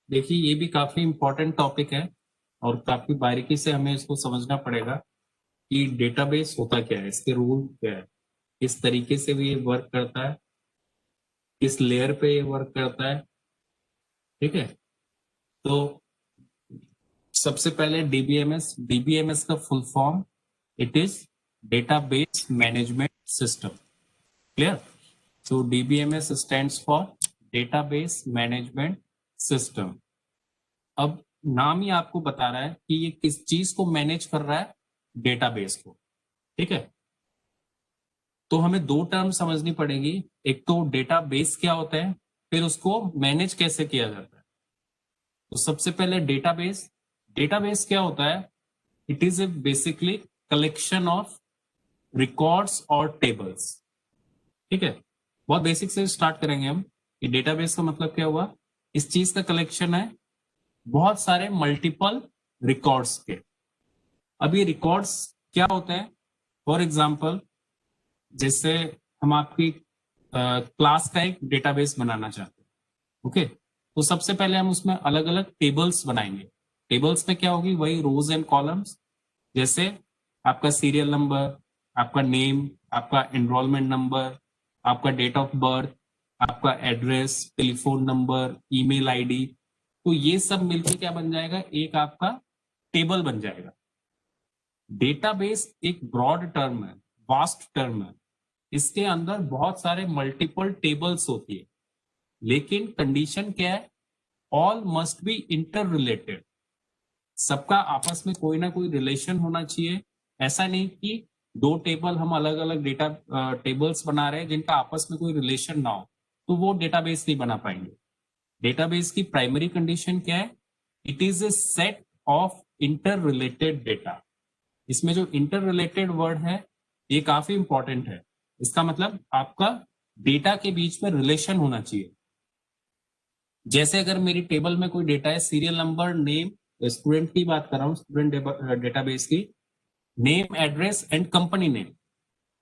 देखिए ये भी काफी इम्पोर्टेंट टॉपिक है और काफी बारीकी से हमें इसको समझना पड़ेगा कि डेटाबेस होता क्या है, इसके रूल क्या है, किस तरीके से भी ये वर्क करता है, किस लेयर पे ये वर्क करता है। ठीक है, तो सबसे पहले डीबीएमएस। डीबीएमएस का full form it is database management system. Clear? So DBMS stands for Database Management System। अब नाम ही आपको बता रहा है कि ये किस चीज को मैनेज कर रहा है, डेटाबेस को। ठीक है, तो हमें दो टर्म समझनी पड़ेगी। एक तो डेटाबेस क्या होता है, फिर उसको मैनेज कैसे किया जाता है। तो सबसे पहले डेटाबेस। डेटाबेस क्या होता है? It is a basically collection of records और टेबल्स। ठीक है, बहुत बेसिक से स्टार्ट करेंगे हम कि डेटाबेस का मतलब क्या हुआ। इस चीज का कलेक्शन है बहुत सारे मल्टीपल रिकॉर्ड्स के। अब ये रिकॉर्ड्स क्या होते हैं? फॉर एग्जांपल, जैसे हम आपकी क्लास का एक डेटाबेस बनाना चाहते हैं। ओके, तो सबसे पहले हम उसमें अलग अलग टेबल्स बनाएंगे। टेबल्स में क्या होगी? वही रोज एंड कॉलम्स। जैसे आपका सीरियल नंबर, आपका नेम, आपका एनरोलमेंट नंबर, आपका डेट ऑफ बर्थ, आपका address, telephone number, email ID. तो ये सब मिलकर क्या बन जाएगा? एक आपका टेबल बन जाएगा। डेटाबेस एक ब्रॉड टर्म है, वास्ट टर्म है। इसके अंदर बहुत सारे मल्टीपल टेबल्स होती है, लेकिन कंडीशन क्या है? All must be inter related. सबका आपस में कोई ना कोई रिलेशन होना चाहिए। ऐसा नहीं कि दो टेबल हम अलग अलग डेटा टेबल्स बना रहे हैं जिनका आपस में कोई रिलेशन ना हो, तो वो डेटाबेस नहीं बना पाएंगे। डेटाबेस की प्राइमरी कंडीशन क्या है? It is a set of interrelated data. इसमें जो इंटर रिलेटेड वर्ड है ये काफी इंपॉर्टेंट है। इसका मतलब आपका डेटा के बीच में रिलेशन होना चाहिए। जैसे अगर मेरी टेबल में कोई डेटा है, सीरियल नंबर, नेम, स्टूडेंट की बात कर रहा हूँ, स्टूडेंट डेटाबेस की, name, address and company name.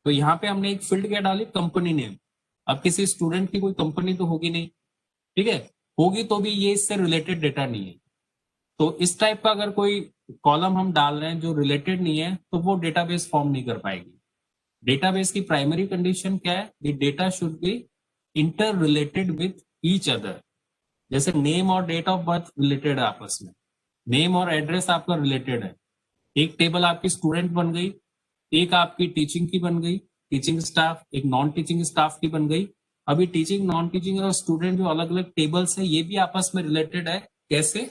तो यहाँ पे हमने एक फील्ड क्या डाली? Company name. अब किसी स्टूडेंट की कोई कंपनी तो होगी नहीं, ठीक है, होगी तो भी ये इससे रिलेटेड डेटा नहीं है। तो इस टाइप का अगर कोई कॉलम हम डाल रहे हैं जो रिलेटेड नहीं है, तो वो डेटाबेस फॉर्म नहीं कर पाएगी। डेटाबेस की प्राइमरी कंडीशन क्या है? The data should be inter related with each other. जैसे नेम और डेट ऑफ बर्थ रिलेटेड है आपस में, नेम और एड्रेस आपका रिलेटेड है। एक टेबल आपकी स्टूडेंट बन गई, एक आपकी टीचिंग की बन गई, टीचिंग स्टाफ, एक नॉन टीचिंग स्टाफ की बन गई। अभी टीचिंग, नॉन टीचिंग और स्टूडेंट जो अलग अलग टेबल्स है, ये भी आपस में रिलेटेड है। कैसे?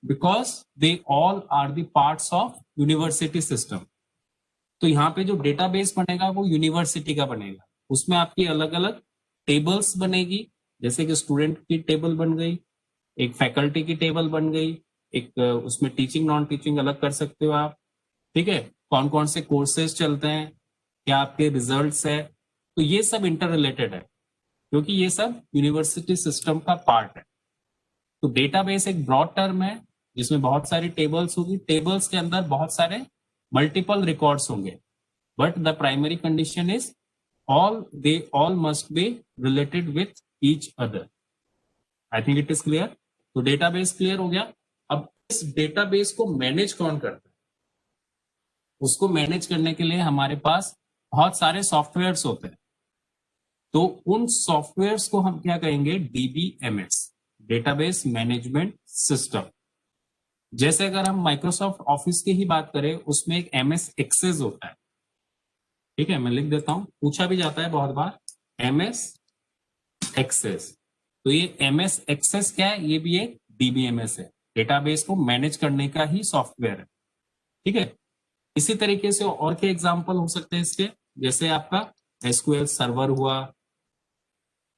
Because they all are the parts of university system. तो यहाँ पे जो डेटाबेस बनेगा वो यूनिवर्सिटी का बनेगा। उसमें आपकी अलग अलग टेबल्स बनेगी। जैसे कि स्टूडेंट की टेबल बन गई, एक फैकल्टी की टेबल बन गई, एक उसमें टीचिंग नॉन टीचिंग अलग कर सकते हो आप। ठीक है, कौन कौन से कोर्सेज चलते हैं, क्या आपके रिजल्ट्स है। तो ये सब इंटर रिलेटेड है, क्योंकि ये सब यूनिवर्सिटी सिस्टम का पार्ट है। तो डेटाबेस एक ब्रॉड टर्म है जिसमें बहुत सारी टेबल्स होगी। टेबल्स के अंदर बहुत सारे मल्टीपल रिकॉर्ड्स होंगे, but the primary condition is all must be related with each other. I think it is clear. तो डेटाबेस क्लियर हो गया। अब इस डेटाबेस को मैनेज कौन करता है? उसको मैनेज करने के लिए हमारे पास बहुत सारे सॉफ्टवेयर्स होते हैं। तो उन सॉफ्टवेयर्स को हम क्या कहेंगे? DBMS, database management system. जैसे अगर हम माइक्रोसॉफ्ट ऑफिस की ही बात करें, उसमें एक एमएस एक्सेस होता है। ठीक है, मैं लिख देता हूं, पूछा भी जाता है बहुत बार, एमएस एक्सेस। तो ये एमएस एक्सेस क्या है? ये भी एक डीबीएमएस है, डेटाबेस को मैनेज करने का ही सॉफ्टवेयर है। ठीक है, इसी तरीके से और क्या एग्जांपल हो सकते हैं इसके? जैसे आपका एसक्यूएल सर्वर हुआ,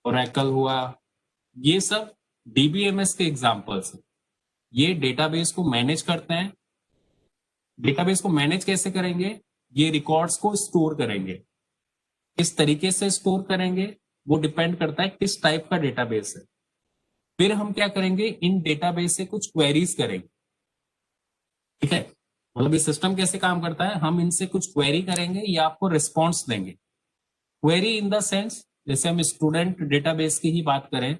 ओरेकल हुआ, ये सब डीबीएमएस के एग्जांपल्स हैं। ये डेटाबेस को मैनेज करते हैं। डेटाबेस को मैनेज कैसे करेंगे? ये रिकॉर्ड्स को स्टोर करेंगे। किस तरीके से स्टोर करेंगे वो डिपेंड करता है किस टाइप का डेटाबेस है। फिर हम क्या करेंगे? इन डेटाबेस से कुछ क्वेरीज करेंगे। ठीक है, मतलब ये सिस्टम कैसे काम करता है? हम इनसे कुछ क्वेरी करेंगे या आपको रिस्पॉन्स देंगे। क्वेरी इन द सेंस, जैसे हम स्टूडेंट डेटाबेस की ही बात करें,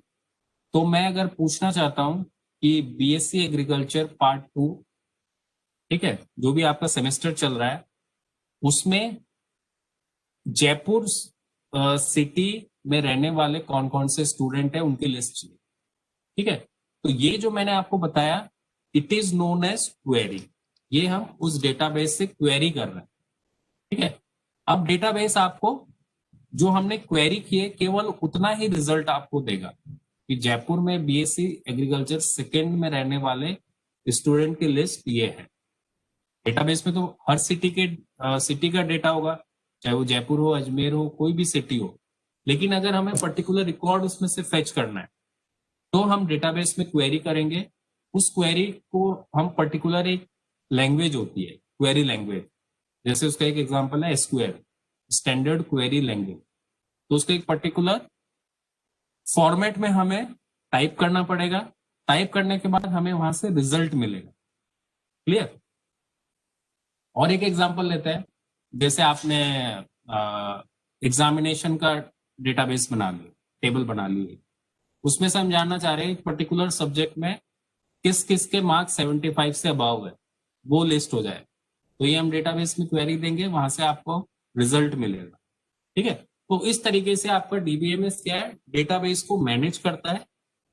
तो मैं अगर पूछना चाहता हूं कि बीएससी एग्रीकल्चर पार्ट 2, ठीक है, जो भी आपका सेमेस्टर चल रहा है उसमें जयपुर सिटी में रहने वाले कौन कौन से स्टूडेंट है उनकी लिस्ट चाहिए, ठीक है। तो ये जो मैंने आपको बताया it is known as query, ये हम उस डेटाबेस से क्वेरी कर रहे हैं, ठीक है। अब डेटाबेस आपको जो हमने क्वेरी किए केवल उतना ही रिजल्ट आपको देगा कि जयपुर में बीएससी एग्रीकल्चर सेकेंड में रहने वाले स्टूडेंट की लिस्ट ये है। डेटाबेस में तो हर सिटी का डेटा होगा, चाहे वो जयपुर हो, अजमेर हो, कोई भी सिटी हो, लेकिन अगर हमें पर्टिकुलर रिकॉर्ड उसमें से फेच करना है तो हम डेटाबेस में क्वेरी करेंगे। उस क्वेरी को हम पर्टिकुलर एक लैंग्वेज होती है क्वेरी लैंग्वेज, जैसे उसका एक एग्जांपल है एसक्यूएल, स्टैंडर्ड क्वेरी लैंग्वेज, तो उसका एक पर्टिकुलर फॉर्मेट में हमें टाइप करना पड़ेगा, टाइप करने के बाद हमें वहां से रिजल्ट मिलेगा। क्लियर। और एक एग्जांपल लेते हैं, जैसे आपने एग्जामिनेशन का डेटाबेस बना लिया, टेबल बना लिए, उसमें से हम जानना चाह रहे हैं एक पर्टिकुलर सब्जेक्ट में किस किस के मार्क्स 75 से अबव है, वो लिस्ट हो जाए, तो ये हम डेटाबेस में क्वेरी देंगे, वहां से आपको रिजल्ट मिलेगा, ठीक है। तो इस तरीके से आपका डीबीएमएस क्या है, डेटाबेस को मैनेज करता है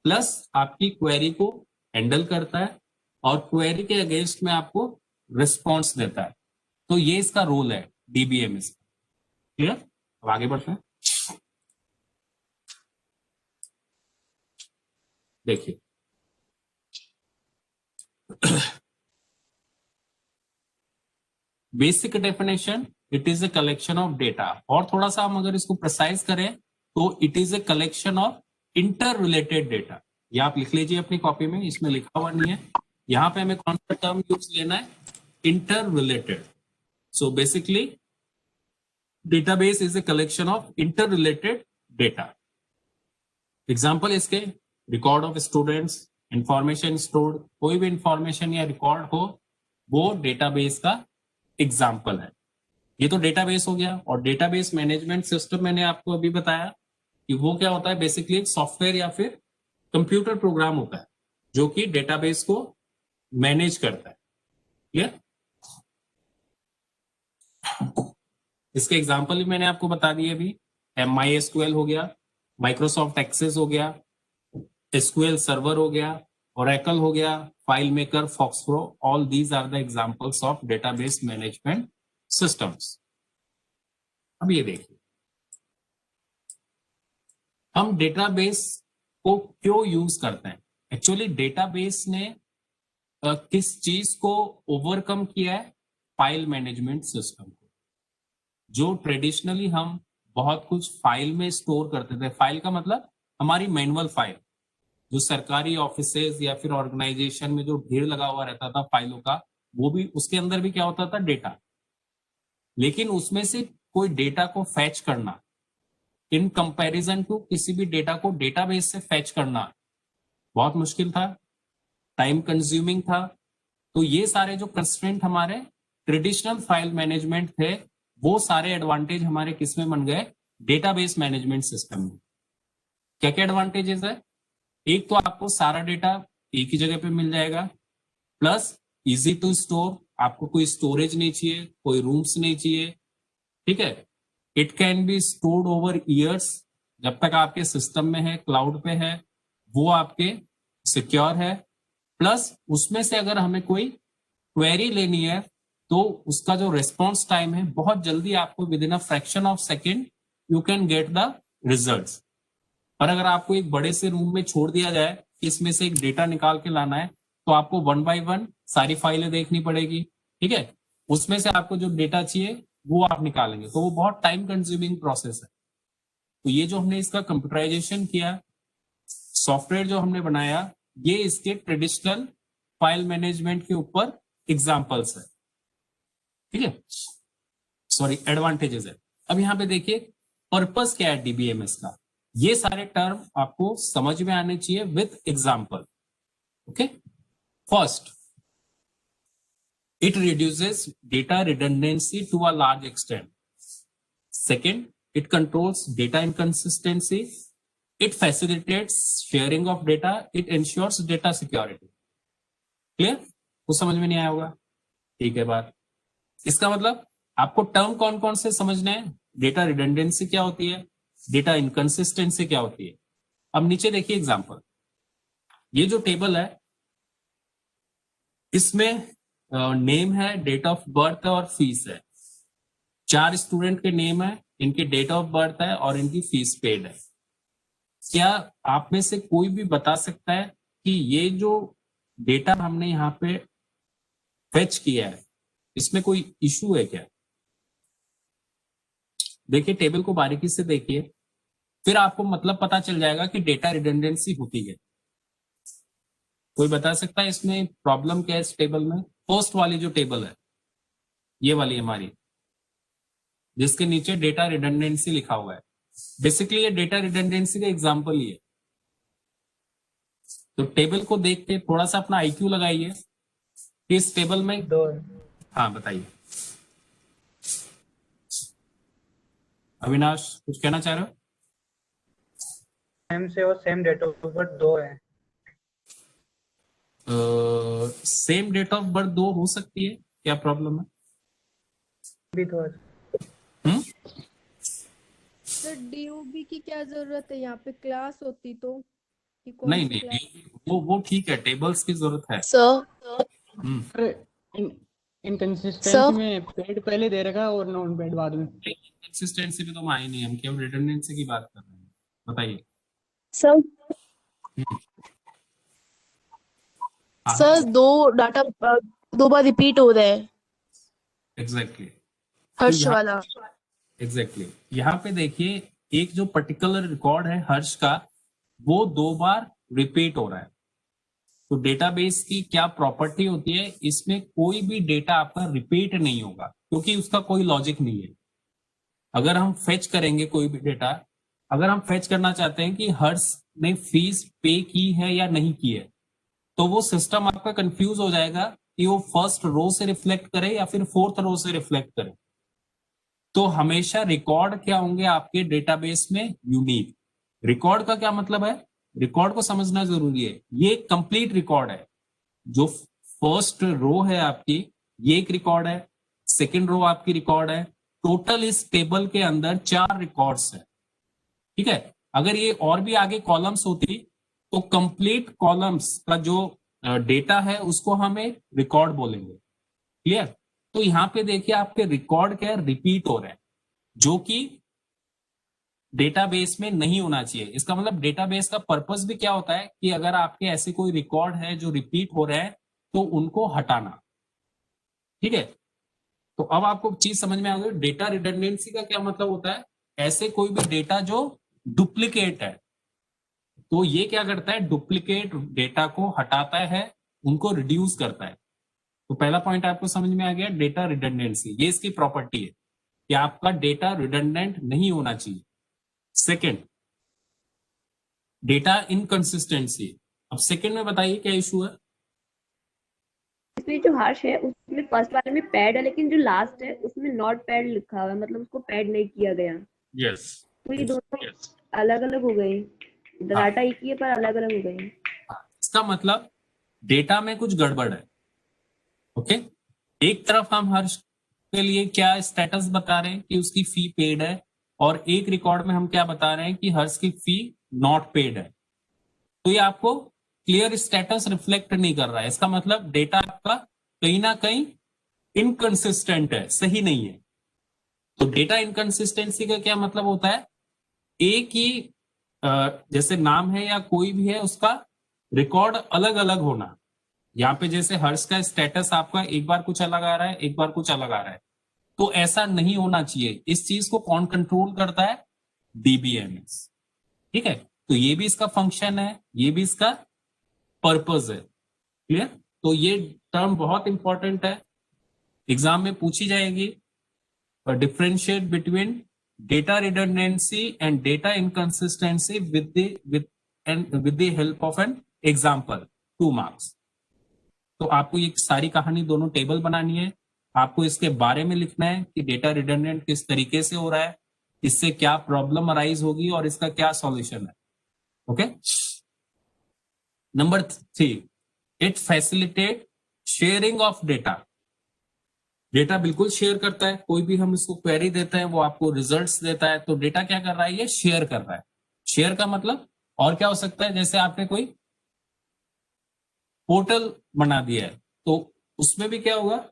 प्लस आपकी क्वेरी को हैंडल करता है और क्वेरी के अगेंस्ट में आपको रिस्पॉन्स देता है। तो ये इसका रोल है डीबीएमएस। क्लियर। अब आगे बढ़ते हैं। देखिए basic definition, it is a collection of data, और थोड़ा सा हम अगर इसको प्रिसाइज करें तो it is a collection of interrelated data. ये आप लिख लीजिए अपनी कॉपी में, इसमें लिखा हुआ नहीं है, यहाँ पे हमें कौन सा टर्म यूज लेना है, interrelated. So basically database is a collection of interrelated data. Example इसके record of students, information stored, कोई भी इंफॉर्मेशन या रिकॉर्ड हो वो डेटाबेस का एग्जाम्पल है। ये तो डेटाबेस हो गया। और डेटाबेस मैनेजमेंट सिस्टम मैंने आपको अभी बताया कि वो क्या होता है, बेसिकली एक सॉफ्टवेयर या फिर कंप्यूटर प्रोग्राम होता है जो कि डेटाबेस को मैनेज करता है। क्लियर। इसके एग्जाम्पल भी मैंने आपको बता दिए अभी, MySQL हो गया, माइक्रोसॉफ्ट एक्सेस हो गया, एसक्यूएल सर्वर हो गया, ओरेकल हो गया, FileMaker, FoxPro, all these are the examples of database management systems. अब ये देखिए हम डेटाबेस को क्यों यूज करते हैं। एक्चुअली डेटाबेस ने किस चीज को ओवरकम किया है, फाइल मैनेजमेंट सिस्टम को। जो ट्रेडिशनली हम बहुत कुछ फाइल में स्टोर करते थे, फाइल का मतलब हमारी मैनुअल फाइल, जो सरकारी ऑफिसेज या फिर ऑर्गेनाइजेशन में जो भीड़ लगा हुआ रहता था फाइलों का, वो भी उसके अंदर भी क्या होता था, डेटा। लेकिन उसमें से कोई डेटा को फैच करना इन कंपैरिजन टू किसी भी डेटा को डेटाबेस से फैच करना बहुत मुश्किल था, टाइम कंज्यूमिंग था। तो ये सारे जो कंस्ट्रेंट हमारे ट्रेडिशनल फाइल मैनेजमेंट थे, वो सारे एडवांटेज हमारे किसमें बन गए, डेटाबेस मैनेजमेंट सिस्टम में। क्या क्या एडवांटेजेस है, एक तो आपको सारा डेटा एक ही जगह पे मिल जाएगा, प्लस इजी टू स्टोर, आपको कोई स्टोरेज नहीं चाहिए, कोई रूम्स नहीं चाहिए, ठीक है। It can be stored over years, जब तक आपके सिस्टम में है, क्लाउड पे है, वो आपके सिक्योर है। प्लस उसमें से अगर हमें कोई क्वेरी लेनी है तो उसका जो रिस्पॉन्स टाइम है बहुत जल्दी, आपको with in a fraction of second you can get the results. और अगर आपको एक बड़े से रूम में छोड़ दिया जाए कि इसमें से एक डेटा निकाल के लाना है, तो आपको वन बाय वन सारी फाइलें देखनी पड़ेगी, ठीक है। उसमें से आपको जो डेटा चाहिए वो आप निकालेंगे, तो वो बहुत टाइम कंज्यूमिंग प्रोसेस है। तो ये जो हमने इसका कंप्यूटराइजेशन किया, सॉफ्टवेयर जो हमने बनाया, ये इसके ट्रेडिशनल फाइल मैनेजमेंट के ऊपर एग्जाम्पल्स है, ठीक है, सॉरी एडवांटेजेस है। अब यहाँ पे देखिए पर्पस क्या है डीबीएमएस का, ये सारे टर्म आपको समझ में आने चाहिए with example. Okay, first, it reduces data redundancy to a large extent. Second, it controls data inconsistency. It facilitates sharing of data, it ensures data security. Clear? कुछ समझ में नहीं आया होगा? ठीक है बात। इसका मतलब आपको टर्म कौन कौन से समझने हैं? डेटा रिडंडेंसी क्या होती है, डेटा इनकंसिस्टेंसी क्या होती है। अब नीचे देखिए एग्जांपल, ये जो टेबल है इसमें नेम है, डेट ऑफ बर्थ है और फीस है। 4 स्टूडेंट के नेम है, इनकी डेट ऑफ बर्थ है और इनकी फीस पेड है। क्या आप में से कोई भी बता सकता है कि ये जो डेटा हमने यहाँ पे फेच किया है इसमें कोई इशू है क्या? देखिए टेबल को बारीकी से देखिए, फिर आपको मतलब पता चल जाएगा कि डेटा रिडंडेंसी होती है। कोई बता सकता है इसमें प्रॉब्लम क्या है इस टेबल में? फर्स्ट वाली जो टेबल है, ये वाली हमारी, जिसके नीचे डेटा रिडंडेंसी लिखा हुआ है, बेसिकली ये डेटा रिडंडेंसी का एग्जांपल ही है। तो टेबल को देख के थोड़ा सा अपना आईक्यू लगाइए कि इस टेबल में हाँ बताइए अविनाश, कुछ कहना चाह रहे हो? सेम से और सेम डेट ऑफ बर्थ 2 है। सेम डेट ऑफ बर्थ 2 हो सकती है, क्या प्रॉब्लम है? भी तो हम्म? सर डीओबी की क्या जरूरत है? यहाँ पे क्लास होती तो कि कौन नहीं सी नहीं क्लास? वो ठीक है, टेबल्स की जरूरत है। सर हम्म। इनकंसिस्टेंसी में पेड पहले दे रखा और नॉन पेड बाद में। कंसिस्टेंसी पे तो हम आए नहीं, हम केवल रिडंडेंसी की बात कर रहे हैं। बताइए सर हाँ, सर दो डाटा दो बार रिपीट हो रहा है एग्जैक्टली। हर्ष वाला। एग्जैक्टली यहाँ पे देखिए, एक जो पर्टिकुलर रिकॉर्ड है हर्ष का, वो 2 बार रिपीट हो रहा है। तो डेटाबेस की क्या प्रॉपर्टी होती है, इसमें कोई भी डेटा आपका रिपीट नहीं होगा क्योंकि उसका कोई लॉजिक नहीं है। अगर हम फेच करेंगे कोई भी डेटा, अगर हम फेच करना चाहते हैं कि हर्ष ने फीस पे की है या नहीं की है, तो वो सिस्टम आपका कंफ्यूज हो जाएगा कि वो फर्स्ट रो से रिफ्लेक्ट करे या फिर फोर्थ रो से रिफ्लेक्ट करे। तो हमेशा रिकॉर्ड क्या होंगे आपके डेटाबेस में? यूनिक। रिकॉर्ड का क्या मतलब है? रिकॉर्ड को समझना जरूरी है। ये कंप्लीट रिकॉर्ड है। जो फर्स्ट रो है आपकी, ये एक रिकॉर्ड है, सेकंड रो आपकी रिकॉर्ड है। टोटल इस टेबल के अंदर 4 रिकॉर्ड्स है। ठीक है? अगर ये और भी आगे कॉलम्स होती तो कंप्लीट कॉलम्स का जो डेटा है उसको हमें रिकॉर्ड बोलेंगे। क्लियर? तो यहां पे देखिए आपके रिकॉर्ड क्या है, रिपीट हो रहा है, जो कि डेटाबेस में नहीं होना चाहिए। इसका मतलब डेटाबेस का पर्पस भी क्या होता है कि अगर आपके ऐसे कोई रिकॉर्ड है जो रिपीट हो रहे हैं तो उनको हटाना। ठीक है? तो अब आपको चीज समझ में आ गई, डेटा रिडंडेंसी का क्या मतलब होता है? ऐसे कोई भी डेटा जो डुप्लीकेट है, तो ये क्या करता है? डुप्लीकेट डेटा को हटाता है, उनको रिड्यूस करता है। तो पहला पॉइंट आपको समझ में आ गया, डेटा रिडंडेंसी, ये इसकी प्रॉपर्टी है कि आपका डेटा रिडंडेंट नहीं होना चाहिए। Second, data inconsistency. अब सेकेंड में बताइए क्या इशू है? इसमें जो हर्ष है उसमें फर्स्ट वाले में पैड है, लेकिन जो लास्ट है उसमें नॉट पैड लिखा हुआ है, मतलब उसको पैड नहीं किया गया। यस। तो ये दोनों अलग अलग हो गए, डाटा एक ही है पर अलग अलग हो गए। इसका मतलब डेटा में कुछ गड़बड़ है। ओके? एक तरफ हम हर्ष के लिए क्या स्टेटस बता रहे हैं कि उसकी फी पेड है, और एक रिकॉर्ड में हम क्या बता रहे हैं कि हर्ष की फी नॉट पेड है। तो ये आपको क्लियर स्टेटस रिफ्लेक्ट नहीं कर रहा है। इसका मतलब डेटा आपका कहीं ना कहीं इनकंसिस्टेंट है, सही नहीं है। तो डेटा इनकंसिस्टेंसी का क्या मतलब होता है? एक ही जैसे नाम है या कोई भी है, उसका रिकॉर्ड अलग अलग होना। यहाँ पे जैसे हर्ष का स्टेटस आपका एक बार कुछ अलग आ रहा है, एक बार कुछ अलग आ रहा है, तो ऐसा नहीं होना चाहिए। इस चीज को कौन कंट्रोल करता है? डीबीएमएस। ठीक है? तो ये भी इसका फंक्शन है, ये भी इसका पर्पस है। क्लियर? तो ये टर्म बहुत इंपॉर्टेंट है, एग्जाम में पूछी जाएगी। Differentiate between data redundancy and data inconsistency with the help of an example, 2 marks. तो आपको ये सारी कहानी, दोनों टेबल बनानी है, आपको इसके बारे में लिखना है कि डेटा रिडंडेंट किस तरीके से हो रहा है, इससे क्या प्रॉब्लम अराइज होगी और इसका क्या सॉल्यूशन है। Okay. Number 3, it facilitate sharing of data. Data बिल्कुल शेयर करता है, कोई भी हम इसको क्वेरी देते हैं वो आपको रिजल्ट्स देता है, तो डेटा क्या कर रहा है, ये शेयर कर रहा है। शेयर का मतलब और क्या हो सकता है, जैसे आपने कोई पोर्टल बना दिया है तो उसमें भी क्या होगा,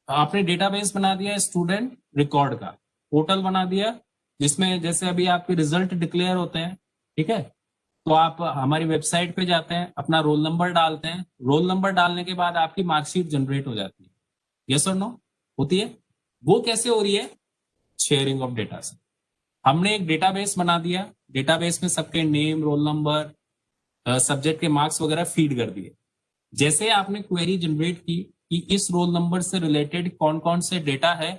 आपने डेटाबेस बना दिया है स्टूडेंट रिकॉर्ड का, पोर्टल बना दिया जिसमें जैसे अभी आपके रिजल्ट डिक्लेयर होते हैं, ठीक है, तो आप हमारी वेबसाइट पे जाते हैं, अपना रोल नंबर डालते हैं, रोल नंबर डालने के बाद आपकी मार्कशीट जनरेट हो जाती है, यस और नो होती है। वो कैसे हो रही है, शेयरिंग ऑफ डेटा से। हमने एक डेटाबेस बना दिया, डेटाबेस में सबके नेम, रोल नंबर, सब्जेक्ट के मार्क्स वगैरह फीड कर दिए। जैसे आपने क्वेरी जनरेट की कि इस रोल नंबर से रिलेटेड कौन कौन से डेटा है,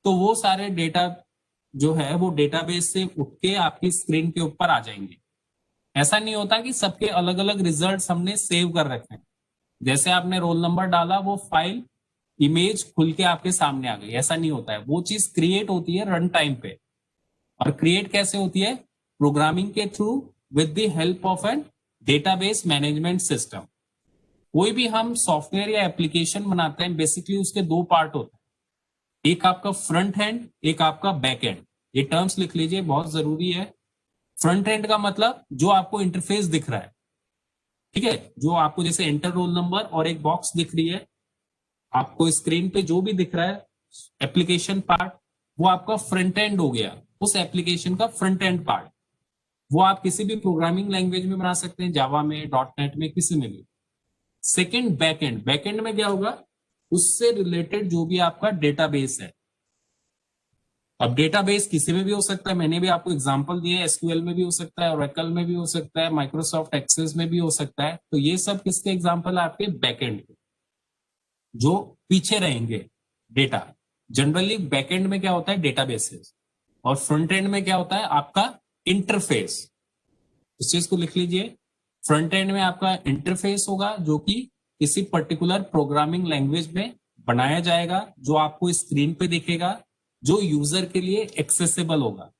तो वो सारे डेटा जो है वो डेटाबेस से उठ के आपकी स्क्रीन के ऊपर आ जाएंगे। ऐसा नहीं होता कि सबके अलग अलग रिजल्ट्स हमने सेव कर रखे हैं, जैसे आपने रोल नंबर डाला वो फाइल इमेज खुल के आपके सामने आ गई, ऐसा नहीं होता है। वो चीज क्रिएट होती है रन टाइम पे, और क्रिएट कैसे होती है, प्रोग्रामिंग के through with the help of an database management system. कोई भी हम सॉफ्टवेयर या एप्लीकेशन बनाते हैं, बेसिकली उसके दो पार्ट होते हैं, एक आपका फ्रंट एंड, एक आपका बैक एंड। ये टर्म्स लिख लीजिए, बहुत जरूरी है। फ्रंट एंड का मतलब जो आपको इंटरफेस दिख रहा है, ठीक है, जो आपको जैसे एंटर रोल नंबर और एक बॉक्स दिख रही है, आपको स्क्रीन पे जो भी दिख रहा है एप्लीकेशन पार्ट, वो आपका फ्रंट एंड हो गया, उस एप्लीकेशन का फ्रंट एंड पार्ट। वो आप किसी भी प्रोग्रामिंग लैंग्वेज में बना सकते हैं, जावा में, डॉट नेट में, किसी में भी। Second back and, back and में क्या होगा, उससे रिलेटेड जो भी आपका डेटाबेस है। अब डेटाबेस किसी में भी हो सकता है, मैंने भी आपको एग्जांपल दिए, एसक्यूएल में भी हो सकता है, ओरेकल में भी हो सकता है, माइक्रोसॉफ्ट एक्सेस में भी हो सकता है। तो ये सब किसके एग्जांपल है, आपके बैकएंड के, जो पीछे रहेंगे डेटा। जनरली बैकएंड में क्या होता है, डेटाबेसेस, और फ्रंट एंड में क्या होता है, आपका इंटरफेस। इस चीज को लिख लीजिए, फ्रंट एंड में आपका इंटरफेस होगा जो कि किसी पर्टिकुलर प्रोग्रामिंग लैंग्वेज में बनाया जाएगा, जो आपको स्क्रीन पे दिखेगा, जो यूजर के लिए एक्सेसिबल होगा।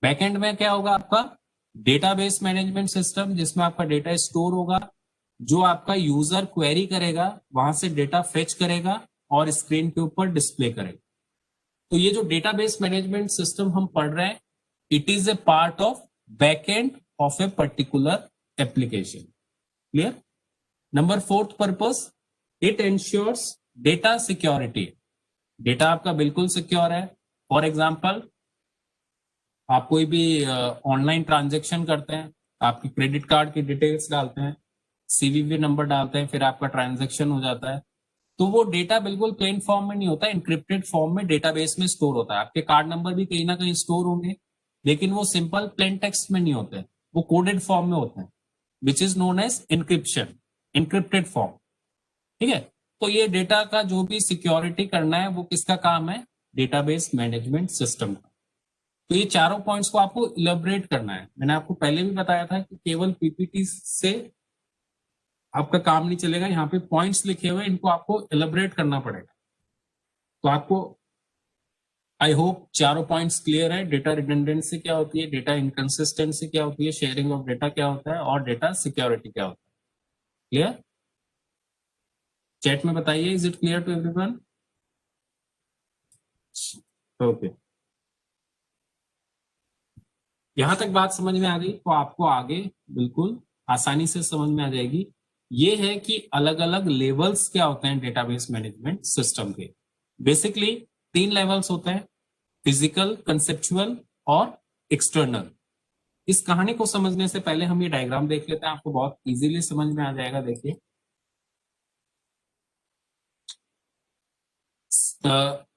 बैकएंड में क्या होगा, आपका डेटाबेस मैनेजमेंट सिस्टम, जिसमें आपका डेटा स्टोर होगा, जो आपका यूजर क्वेरी करेगा, वहां से डेटा फेच करेगा और स्क्रीन के ऊपर डिस्प्ले करेगा। तो ये जो डेटाबेस मैनेजमेंट सिस्टम हम पढ़ रहे हैं, it is a part of backend of a particular application. Clear. Number 4th purpose, it ensures data security. Data आपका बिल्कुल सिक्योर है। फॉर एग्जाम्पल, आप कोई भी ऑनलाइन ट्रांजेक्शन करते हैं, आपकी क्रेडिट कार्ड की डिटेल्स डालते हैं, सीवीवी नंबर डालते हैं, फिर आपका ट्रांजेक्शन हो जाता है, तो वो डेटा बिल्कुल प्लेन फॉर्म में नहीं होता, इंक्रिप्टेड फॉर्म में डेटाबेस में स्टोर होता है। आपके कार्ड नंबर भी कहीं ना कहीं स्टोर होंगे, लेकिन वो सिंपल प्लेन टेक्स्ट में नहीं होते, वो कोडेड फॉर्म में होते हैं, which is known as encryption, encrypted form. ठीक है, तो ये डेटा का जो भी सिक्योरिटी करना है वो किसका काम है, डेटाबेस मैनेजमेंट सिस्टम का। तो ये चारों पॉइंट्स को आपको इलेबोरेट करना है। मैंने आपको पहले भी बताया था कि केवल पीपीटी से आपका काम नहीं चलेगा, यहाँ पे पॉइंट्स लिखे हुए, इनको आपको इलेबोरेट करना पड़ेगा। तो आपको आई होप चारों पॉइंट्स क्लियर है। डेटा रिडंडेंसी क्या होती है, डेटा इनकंसिस्टेंसी क्या होती है, शेयरिंग ऑफ डेटा क्या होता है, और डेटा सिक्योरिटी क्या होता है। क्लियर। चैट में बताइए, is it clear to everyone? Okay, यहां तक बात समझ में आ गई तो आपको आगे बिल्कुल आसानी से समझ में आ जाएगी। ये है कि अलग अलग लेवल्स क्या होते हैं डेटाबेस मैनेजमेंट सिस्टम के। बेसिकली 3 लेवल्स होते हैं, फिजिकल, कंसेप्चुअल और एक्सटर्नल। इस कहानी को समझने से पहले हम ये डायग्राम देख लेते हैं, आपको बहुत इजीली समझ में आ जाएगा। देखिए,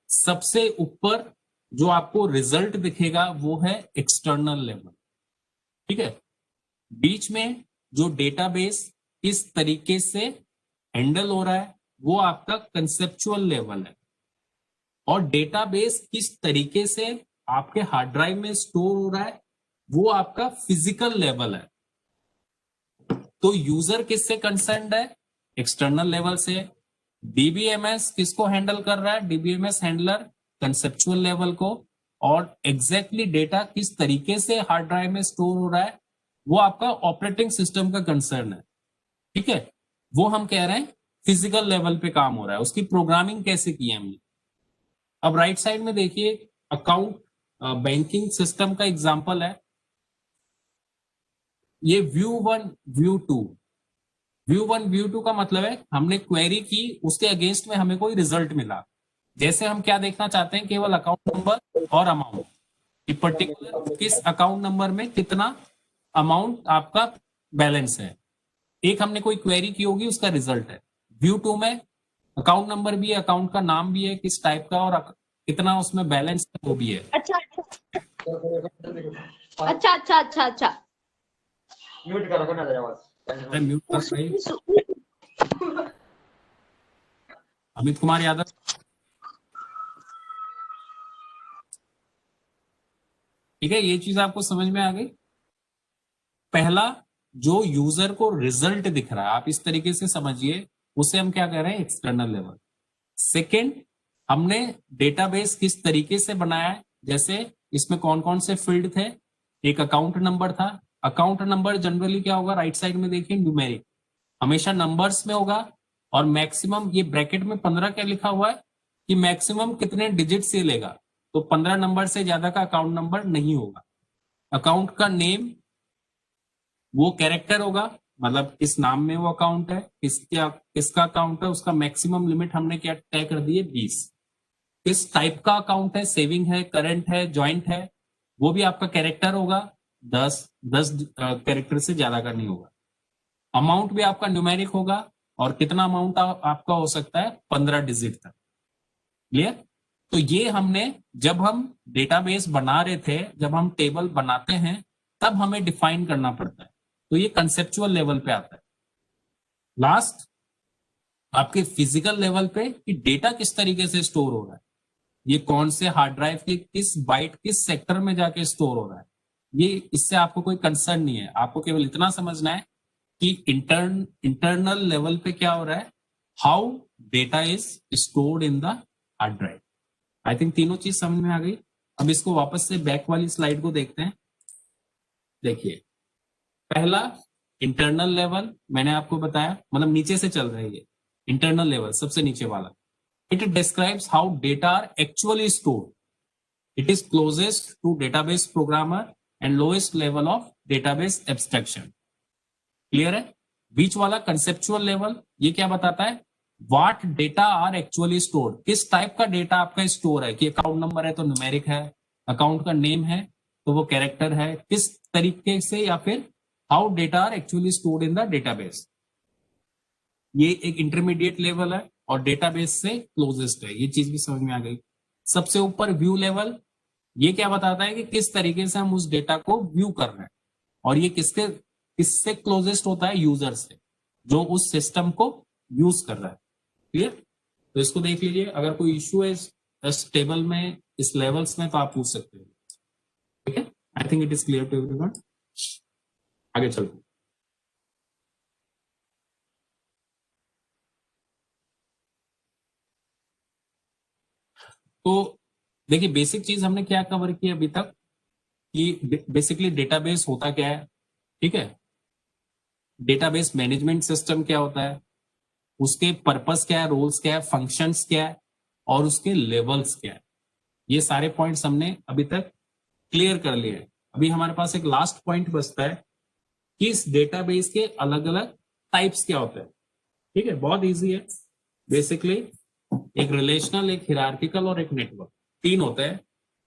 सबसे ऊपर जो आपको रिजल्ट दिखेगा वो है एक्सटर्नल लेवल। ठीक है, बीच में जो डेटाबेस इस तरीके से हैंडल हो रहा है वो आपका कंसेप्चुअल लेवल है, और डेटाबेस किस तरीके से आपके हार्ड ड्राइव में स्टोर हो रहा है वो आपका फिजिकल लेवल है। तो यूजर किससे कंसर्न्ड है, एक्सटर्नल लेवल से। डीबीएमएस किसको हैंडल कर रहा है, डीबीएमएस हैंडलर कंसेप्चुअल लेवल को, और एग्जैक्टली डेटा किस तरीके से हार्ड ड्राइव में स्टोर हो रहा है वो आपका ऑपरेटिंग सिस्टम का कंसर्न है, ठीक है। वो हम कह रहे हैं फिजिकल लेवल पे काम हो रहा है, उसकी प्रोग्रामिंग कैसे की है हमने। अब राइट साइड में देखिए अकाउंट बैंकिंग सिस्टम का एग्जांपल है, ये व्यू 1 व्यू 2। व्यू 1 व्यू 2 का मतलब है हमने क्वेरी की, उसके अगेंस्ट में हमें कोई रिजल्ट मिला। जैसे हम क्या देखना चाहते हैं, केवल अकाउंट नंबर और अमाउंट, कि पर्टिकुलर किस अकाउंट नंबर में कितना अमाउंट आपका बैलेंस है। एक हमने कोई क्वेरी की होगी, उसका रिजल्ट है। व्यू 2 में अकाउंट नंबर भी है, अकाउंट का नाम भी है किस टाइप का, और कितना उसमें बैलेंस है वो भी है। अच्छा अच्छा अच्छा अच्छा अच्छा। म्यूट करो ना जरा अरे म्यूट कर भाई। अमित कुमार यादव, ठीक है, ये चीज आपको समझ में आ गई। पहला जो यूजर को रिजल्ट दिख रहा है, आप इस तरीके से समझिए, उसे हम क्या कह रहे हैं, एक्सटर्नल लेवल। सेकेंड, हमने डेटाबेस किस तरीके से बनाया है, जैसे इसमें कौन कौन से फील्ड थे। एक अकाउंट नंबर था, अकाउंट नंबर जनरली क्या होगा, राइट साइड में देखिए न्यूमेरिक, हमेशा नंबर्स में होगा, और मैक्सिमम ये ब्रैकेट में 15 क्या लिखा हुआ है कि मैक्सिमम कितने डिजिट से लेगा, तो 15 नंबर से ज्यादा का अकाउंट नंबर नहीं होगा। अकाउंट का नेम वो कैरेक्टर होगा, मतलब किस नाम में वो अकाउंट है, किसका अकाउंट है, उसका मैक्सिमम लिमिट हमने क्या तय कर दी है, 20। किस टाइप का अकाउंट है, सेविंग है, करंट है, जॉइंट है, वो भी आपका कैरेक्टर होगा, 10 कैरेक्टर से ज्यादा का नहीं होगा। अमाउंट भी आपका न्यूमेरिक होगा, और कितना अमाउंट आपका हो सकता है, 15 डिजिट तक। क्लियर। तो ये हमने, जब हम डेटाबेस बना रहे थे, जब हम टेबल बनाते हैं, तब हमें डिफाइन करना पड़ता है। तो ये कंसेप्चुअल लेवल पे आता है। लास्ट, आपके फिजिकल लेवल पे कि डेटा किस तरीके से स्टोर हो रहा है, ये कौन से हार्ड ड्राइव के किस बाइट किस सेक्टर में जाके स्टोर हो रहा है, ये इससे आपको कोई कंसर्न नहीं है। आपको केवल इतना समझना है कि इंटरनल लेवल पे क्या हो रहा है, how data is stored in the hard drive. I think तीनों चीज समझ में आ गई। अब इसको वापस से बैक वाली स्लाइड को देखते हैं। देखिए, पहला इंटरनल लेवल मैंने आपको बताया, मतलब नीचे से चल रही है, इंटरनल लेवल सबसे नीचे वाला। It describes how data are actually stored. It is closest to database programmer and lowest level of database abstraction. Clear है। बीच वाला कंसेप्चुअल लेवल, ये क्या बताता है, what data are actually stored, किस टाइप का डेटा आपका स्टोर है, कि अकाउंट नंबर है तो न्यूमेरिक है, अकाउंट का नेम है तो वो कैरेक्टर है, किस तरीके से, या फिर how data are actually stored in the database. ये एक इंटरमीडिएट लेवल है और डेटाबेस से क्लोजेस्ट है, ये चीज भी समझ में आ गई। सबसे ऊपर व्यू लेवल, ये क्या बताता है कि किस तरीके से हम उस डेटा को व्यू कर रहे हैं, और ये किससे क्लोजेस्ट होता है, यूजर से, जो उस सिस्टम को यूज कर रहा है। क्लियर। तो इसको देख लीजिए, अगर कोई इश्यू है इस टेबल में, इस लेवल्स में, तो आप पूछ सकते हैं। ठीक है, I think it is clear to everyone. आगे चलते हैं। तो देखिए, बेसिक चीज हमने क्या कवर की अभी तक, कि बेसिकली डेटाबेस होता क्या है, ठीक है, डेटाबेस मैनेजमेंट सिस्टम क्या होता है, उसके पर्पस क्या है, रोल्स क्या है, फंक्शंस क्या है, और उसके लेवल्स क्या है। ये सारे पॉइंट्स हमने अभी तक क्लियर कर लिए हैं। अभी हमारे पास एक लास्ट पॉइंट बचता है कि इस डेटाबेस के अलग अलग टाइप्स क्या होते हैं। ठीक है, बहुत इजी है। बेसिकली एक रिलेशनल, एक हिरार्किकल और एक नेटवर्क, तीन होते हैं।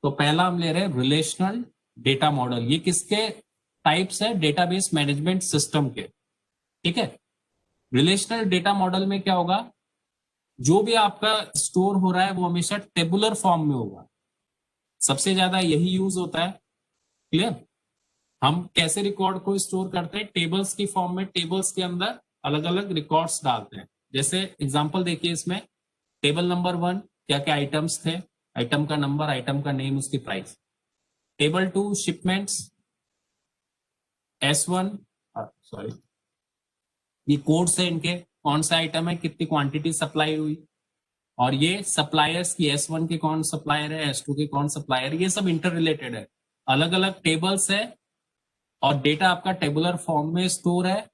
तो पहला हम ले रहे हैं रिलेशनल डेटा मॉडल। ये किसके टाइप्स है, डेटाबेस मैनेजमेंट सिस्टम के। ठीक है, रिलेशनल डेटा मॉडल में क्या होगा, जो भी आपका स्टोर हो रहा है वो हमेशा टेबुलर फॉर्म में होगा, सबसे ज्यादा यही यूज होता है। क्लियर। हम कैसे रिकॉर्ड को स्टोर करते हैं, टेबल्स की फॉर्म में, टेबल्स के अंदर अलग अलग रिकॉर्ड्स डालते हैं। जैसे एग्जांपल देखिए, इसमें टेबल नंबर 1 क्या क्या आइटम्स थे, आइटम का नंबर, आइटम का नेम, उसकी price. Table 2 shipments, S1, sorry, ये कोड्स है इनके, कौन सा आइटम है, कितनी क्वांटिटी सप्लाई हुई, और ये सप्लायर्स की, S1 के कौन सप्लायर है, S2 के कौन सप्लायर, ये सब इंटर रिलेटेड है, अलग अलग टेबल्स है। और डेटा आपका टेबुलर फॉर्म में स्टोर है,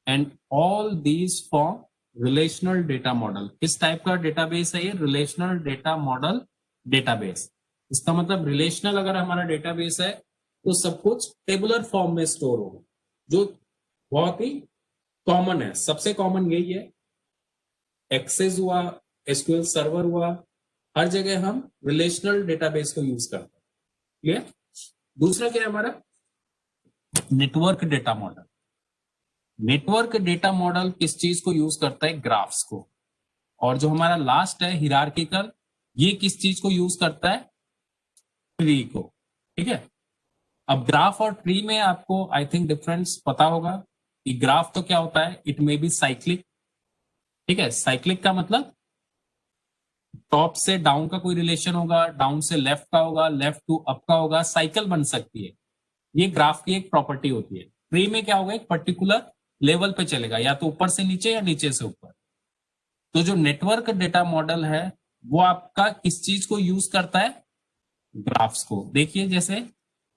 and all these form relational data model. किस टाइप का डेटाबेस है ये? Relational data model database. इसका मतलब रिलेशनल अगर हमारा डेटाबेस है तो सब कुछ टेबुलर फॉर्म में स्टोर होगा, जो बहुत ही कॉमन है। सबसे कॉमन यही है। एक्सेस हुआ, एसक्यूएल सर्वर हुआ, हर जगह हम रिलेशनल डेटाबेस को यूज करते हैं। क्लियर? दूसरा क्या है हमारा? Network data model. Network data model किस चीज को यूज करता है? ग्राफ्स को। और जो हमारा लास्ट है हिरार्किकल, ये किस चीज को यूज करता है? ट्री को। ठीक है, अब ग्राफ और ट्री में आपको आई थिंक डिफरेंस पता होगा कि ग्राफ तो क्या होता है, इट मे बी साइक्लिक। ठीक है, साइक्लिक का मतलब टॉप से डाउन का कोई रिलेशन होगा, डाउन से लेफ्ट का होगा, लेफ्ट टू अप का होगा, साइकिल बन सकती है। ये ग्राफ की एक प्रॉपर्टी होती है। ट्री में क्या होगा, एक पर्टिकुलर लेवल पे चलेगा, या तो ऊपर से नीचे या नीचे से ऊपर। तो जो नेटवर्क डेटा मॉडल है वो आपका किस चीज को यूज करता है? ग्राफ्स को। देखिए जैसे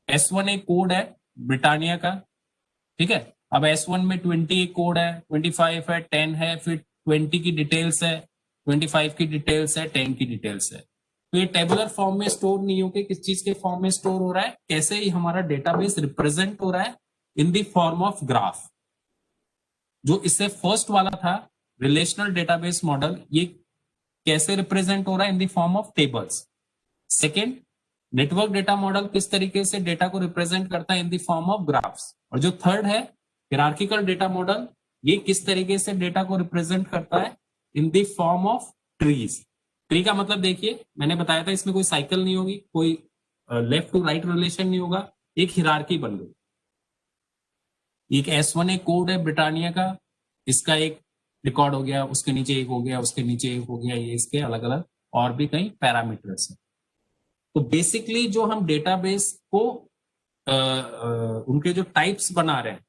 S1 एक कोड है ब्रिटानिया का। ठीक है, अब S1 में 20 एक कोड है, 25 है, 10 है, फिर 20 की डिटेल्स है, 25 की डिटेल्स है, 10 की डिटेल्स है। तो ये टेबुलर फॉर्म में स्टोर नहीं होके किस चीज के फॉर्म में स्टोर हो रहा है? कैसे ही हमारा डेटाबेस रिप्रेजेंट हो रहा है? इन द फॉर्म ऑफ ग्राफ। जो इससे फर्स्ट वाला था रिलेशनल डेटाबेस मॉडल, ये कैसे रिप्रेजेंट हो रहा है? इन the form of tables. Second, network data model किस तरीके से डेटा को रिप्रेजेंट करता है? इन द फॉर्म ऑफ ग्राफ्स। और जो थर्ड है हिरार्किकल डेटा मॉडल, ये किस तरीके से डेटा को रिप्रेजेंट करता है? इन the form of trees. Tree का मतलब देखिए, मैंने बताया था इसमें कोई साइकिल नहीं होगी, कोई लेफ्ट टू राइट रिलेशन नहीं होगा, एक हिरार्की बन गई। एक S1 एक कोड है ब्रिटानिया का, इसका एक रिकॉर्ड हो गया, उसके नीचे एक हो गया, उसके नीचे एक हो गया, ये इसके अलग अलग और भी कई पैरामीटर्स हैं। तो बेसिकली जो हम डेटाबेस को उनके जो टाइप्स बना रहे हैं,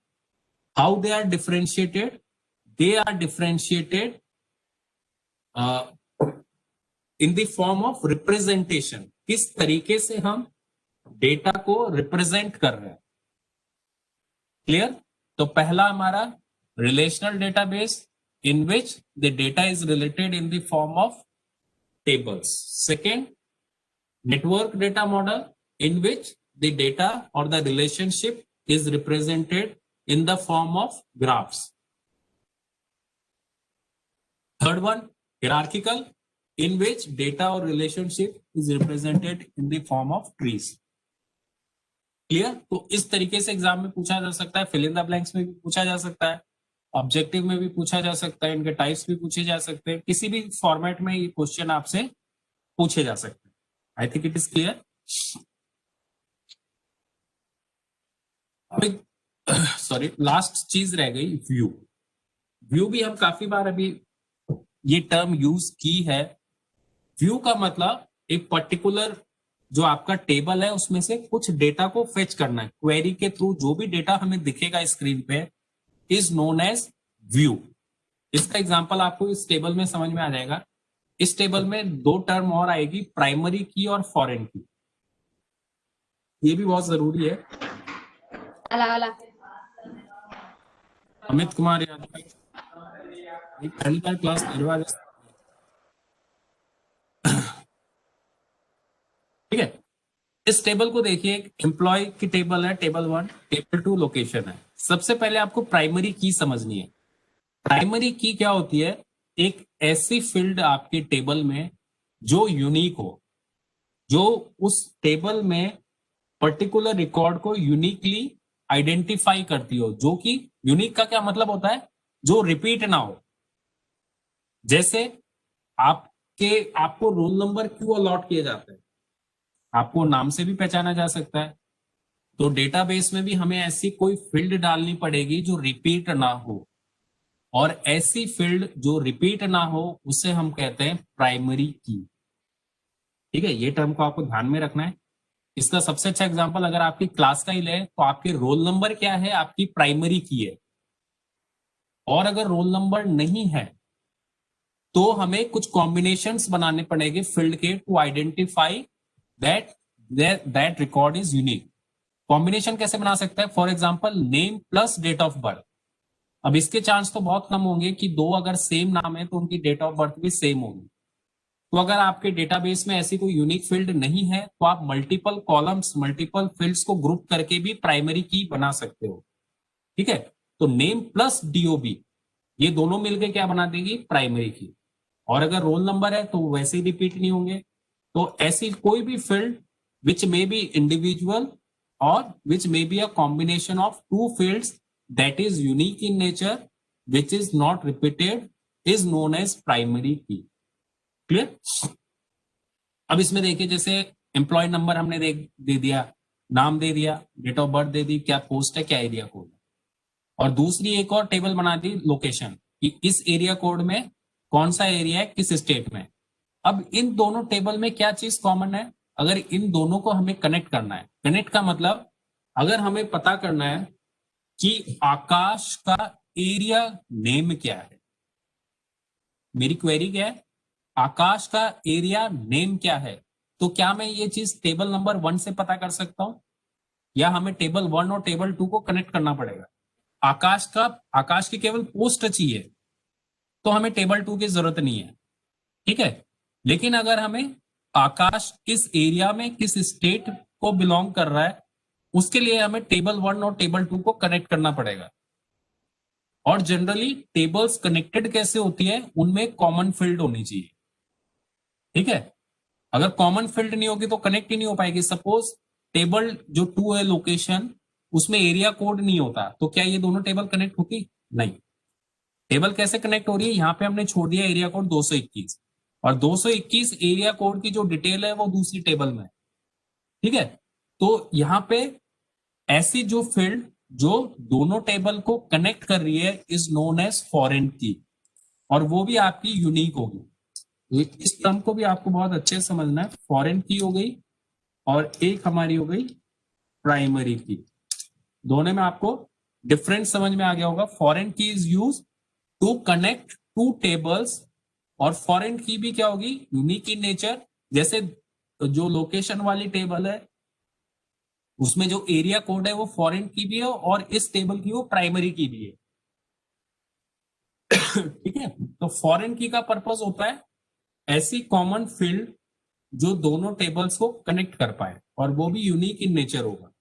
how they are differentiated? They are differentiated in the form of representation. किस तरीके से हम डेटा को रिप्रेजेंट कर रहे हैं। क्लियर? तो पहला हमारा relational database in which the data is related in the form of tables. Second, network data model in which the data or the relationship is represented in the form of graphs. Third one, hierarchical, in which data or relationship is represented in the form of trees. Clear? तो इस तरीके से exam में पूछा जा सकता है, fill in the blanks में भी पूछा जा सकता है, ऑब्जेक्टिव में भी पूछा जा सकता है, इनके टाइप्स भी पूछे जा सकते हैं, किसी भी फॉर्मेट में ये क्वेश्चन आपसे पूछे जा सकते हैं। I think it is clear. Sorry, last चीज रह गई व्यू। व्यू भी हम काफी बार अभी ये टर्म यूज की है। व्यू का मतलब एक पर्टिकुलर जो आपका टेबल है उसमें से कुछ डेटा को फेच करना है। क्वेरी के थ्रू जो भी डेटा हमें दिखेगा स्क्रीन पे इज नोन एज व्यू। इसका एग्जांपल आपको इस टेबल में समझ में आ जाएगा। इस टेबल में दो टर्म और आएगी, प्राइमरी की और फॉरेन की। ये भी बहुत जरूरी है। अमित कुमार यादव पहली बार क्लास ठीक है। इस टेबल को देखिए, एक एम्प्लॉय की टेबल है, टेबल 1, टेबल 2 लोकेशन है। सबसे पहले आपको प्राइमरी की समझनी है। प्राइमरी की क्या होती है? एक ऐसी फील्ड आपके टेबल में जो यूनिक हो, जो उस टेबल में पर्टिकुलर रिकॉर्ड को यूनिकली आइडेंटिफाई करती हो। जो कि यूनिक का क्या मतलब होता है? जो रिपीट ना हो। जैसे आपको रोल नंबर क्यों अलॉट किए जाते हैं? आपको नाम से भी पहचाना जा सकता है। तो डेटाबेस में भी हमें ऐसी कोई फील्ड डालनी पड़ेगी जो रिपीट ना हो, और ऐसी फील्ड जो रिपीट ना हो उसे हम कहते हैं प्राइमरी की। ठीक है, ये टर्म को आपको ध्यान में रखना है। इसका सबसे अच्छा एग्जांपल अगर आपकी क्लास का ही ले तो आपके रोल नंबर क्या है? आपकी प्राइमरी की है। और अगर रोल नंबर नहीं है तो हमें कुछ कॉम्बिनेशंस बनाने पड़ेंगे फील्ड के to identify that record is unique. Combination कैसे बना सकता है? For example name plus date of birth. अब इसके चांस तो बहुत कम होंगे कि दो अगर सेम नाम है तो उनकी डेट ऑफ बर्थ भी सेम होगी। तो अगर आपके डेटाबेस में ऐसी कोई यूनिक फील्ड नहीं है तो आप मल्टीपल कॉलम्स, मल्टीपल फील्ड्स को ग्रुप करके भी प्राइमरी की बना सकते हो। ठीक है, तो नेम प्लस डीओबी ये दोनों मिलकर क्या बना देगी? प्राइमरी की। और अगर रोल नंबर है तो वैसे ही रिपीट नहीं होंगे। तो ऐसी कोई भी field which may be individual और which may be a combination of two fields that is unique in nature which is not repeated is known as primary key. Clear? अब इसमें देखिए, जैसे एम्प्लॉय नंबर हमने दे दिया, नाम दे दिया, डेट ऑफ बर्थ दे दी, क्या पोस्ट है, क्या एरिया कोड है, और दूसरी एक और टेबल बना दी लोकेशन कि इस एरिया कोड में कौन सा एरिया है, किस स्टेट में। अब इन दोनों टेबल में क्या चीज कॉमन है? अगर इन दोनों को हमें कनेक्ट करना है, कनेक्ट का मतलब अगर हमें पता करना है कि आकाश का एरिया नेम क्या है, मेरी क्वेरी क्या है? आकाश का एरिया नेम क्या है, तो क्या मैं ये चीज टेबल नंबर 1 से पता कर सकता हूं या हमें टेबल 1 और टेबल 2 को कनेक्ट करना पड़ेगा? आकाश की केवल पोस्ट चाहिए तो हमें टेबल 2 की जरूरत नहीं है। ठीक है, लेकिन अगर हमें आकाश किस एरिया में किस स्टेट को बिलोंग कर रहा है उसके लिए हमें टेबल 1 और टेबल 2 को कनेक्ट करना पड़ेगा। और जनरली टेबल्स कनेक्टेड कैसे होती है? उनमें कॉमन फील्ड होनी चाहिए। ठीक है, अगर कॉमन फील्ड नहीं होगी तो कनेक्ट ही नहीं हो पाएगी। सपोज टेबल जो 2 है लोकेशन, उसमें एरिया कोड नहीं होता तो क्या ये दोनों टेबल कनेक्ट होगी? नहीं। टेबल कैसे कनेक्ट हो रही है? यहां पे हमने छोड़ दिया एरिया कोड 221 और 221 एरिया कोड की जो डिटेल है वो दूसरी टेबल में। ठीक है, तो यहां पे ऐसी जो फील्ड जो दोनों टेबल को कनेक्ट कर रही है इज नोन एज फॉरेन की, और वो भी आपकी यूनिक होगी। इस टर्म को भी आपको बहुत अच्छे से समझना है। फॉरेन की हो गई और एक हमारी हो गई प्राइमरी की। दोनों में आपको डिफरेंस समझ में आ गया होगा। Foreign key is use to connect two tables और फॉरेन की भी क्या होगी? Unique in nature. जैसे जो लोकेशन वाली टेबल है उसमें जो एरिया कोड है वो फॉरेन की भी है और इस टेबल की वो प्राइमरी की भी है। ठीक है, तो फॉरेन की का पर्पस होता है ऐसी कॉमन फील्ड जो दोनों टेबल्स को कनेक्ट कर पाए और वो भी यूनिक इन नेचर होगा।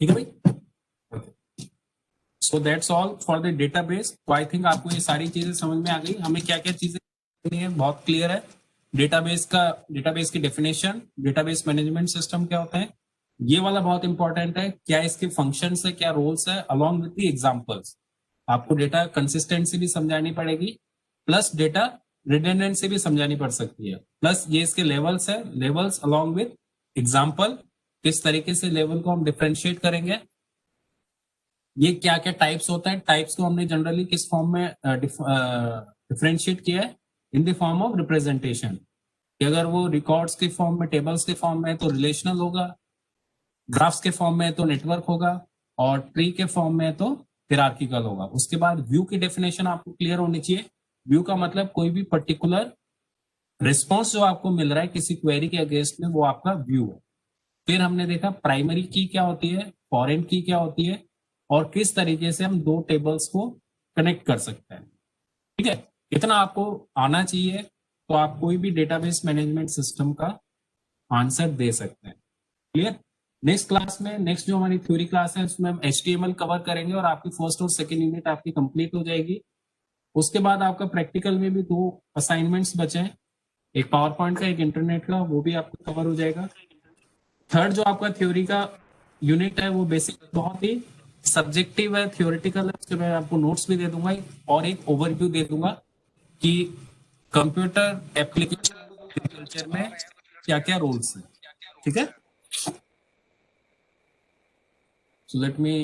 ठीक है भाई? So that's all for the database. तो आई थिंक आपको ये सारी चीजें समझ में आ गई। हमें क्या क्या चीजें करनी है बहुत क्लियर है। डेटाबेस की डेफिनेशन, डेटाबेस मैनेजमेंट सिस्टम क्या होता है, ये वाला बहुत इंपॉर्टेंट है। क्या इसके फंक्शंस है, क्या रोल्स है, अलॉन्ग विद द एग्जांपल्स। आपको डेटा कंसिस्टेंसी भी समझानी पड़ेगी प्लस डेटा रिडंडेंसी भी समझानी पड़ सकती है, प्लस ये इसके लेवल्स है, लेवल्स अलॉन्ग विद एग्जांपल। किस तरीके से लेवल को हम डिफरेंशिएट करेंगे, ये क्या क्या टाइप्स होता है, टाइप्स को हमने जनरली किस फॉर्म में डिफरेंशिएट किया है? इन द फॉर्म ऑफ रिप्रेजेंटेशन। कि अगर वो रिकॉर्ड्स के फॉर्म में, टेबल्स के फॉर्म में तो रिलेशनल होगा, ग्राफ्स के फॉर्म में तो नेटवर्क होगा, और ट्री के फॉर्म में तो हिरार्किकल होगा। उसके बाद व्यू की डेफिनेशन आपको क्लियर होनी चाहिए। व्यू का मतलब कोई भी पर्टिकुलर रिस्पॉन्स जो आपको मिल रहा है किसी क्वेरी के अगेंस्ट में, वो आपका व्यू है। फिर हमने देखा प्राइमरी की क्या होती है, फॉरेन की क्या होती है, और किस तरीके से हम दो टेबल्स को कनेक्ट कर सकते हैं। ठीक है, इतना आपको आना चाहिए तो आप कोई भी डेटाबेस मैनेजमेंट सिस्टम का आंसर दे सकते हैं। क्लियर? नेक्स्ट क्लास में, नेक्स्ट जो हमारी थ्योरी क्लास है उसमें हम HTML कवर करेंगे और आपकी फर्स्ट और सेकेंड यूनिट आपकी कंप्लीट हो जाएगी। उसके बाद आपका प्रैक्टिकल में भी 2 असाइनमेंट्स बचे हैं, एक पावर पॉइंट का, एक इंटरनेट का, वो भी आपको कवर हो जाएगा। थर्ड जो आपका थ्योरी का यूनिट है वो बेसिक बहुत ही सब्जेक्टिव है, थ्योरेटिकल है। उसके मैं आपको नोट्स भी दे दूंगा और एक ओवरव्यू दे दूंगा कि कंप्यूटर एप्लीकेशन एग्रीकल्चर में क्या क्या रोल्स हैं। ठीक है, सो लेट मी